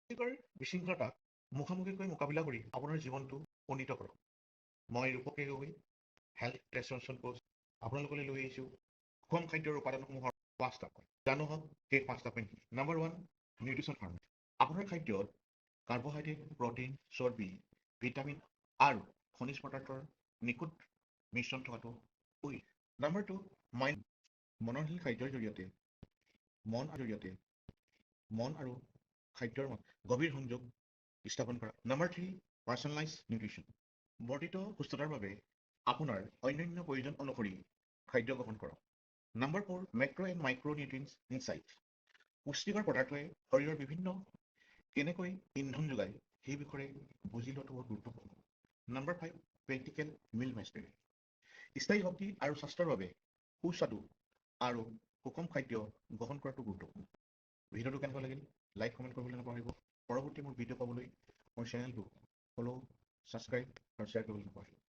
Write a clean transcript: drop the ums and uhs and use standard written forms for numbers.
বিশৃংখলতাক মুখামুখিকৈ মোকাবিলা কৰি আপোনাৰ জীৱনটো উন্নীত কৰক। মই ৰূপকে গগৈ, হেল্থ ট্ৰেন্সফৰমেশ্যন কোচ, আপোনালোকলৈ লৈ আহিছোঁ সুষম খাদ্যৰ উপাদানসমূহৰ 5টা পইণ্ট। জানো হওক সেই 5টা পইণ্ট। Number 1, nutrition farm. আপোনাৰ খাদ্যত কাৰ্বহাইড্ৰেট, প্ৰটিন, চৰ্বি, ভিটামিন আৰু খনিজ পদাৰ্থৰ নিখুঁত মিশ্ৰণ থকাটো প্ৰয়োজন। Number 2, mind. মননশীল খাদ্যৰ জৰিয়তে মন আৰু খাদ্যৰ মাজত গভীৰ সংযোগ স্থাপন কৰা। Number 3, personalise nutrition. বৰ্ধিত সুস্থতাৰ বাবে আপোনাৰ অন্যান্য প্ৰয়োজন অনুসৰি খাদ্য গ্ৰহণ কৰক। Number 4, মেক্ৰ' and micro' nutrients insight. পুষ্টিকৰ পদাৰ্থই শৰীৰৰ বিভিন্ন কেনেকৈ ইন্ধন যোগায় সেই বিষয়ে বুজি লোৱাটো বহুত গুৰুত্বপূৰ্ণ। নাম্বাৰ 5, প্ৰেক্টিকেল মিল মাষ্টাৰী। স্থায়ী শক্তি আৰু স্বাস্থ্যৰ বাবে সুস্বাদু আৰু সুষম খাদ্য গ্ৰহণ কৰাটো গুৰুত্বপূৰ্ণ। ভিডিঅ'টো কেনেকুৱা লাগিল? লাইক, কমেণ্ট কৰিবলৈ নাপাহৰিব। পৰৱৰ্তী মোৰ ভিডিঅ' পাবলৈ মোৰ চেনেলটো ফ'ল', ছাবস্ক্ৰাইব আৰু শ্বেয়াৰ কৰিবলৈ নাপাহৰিব।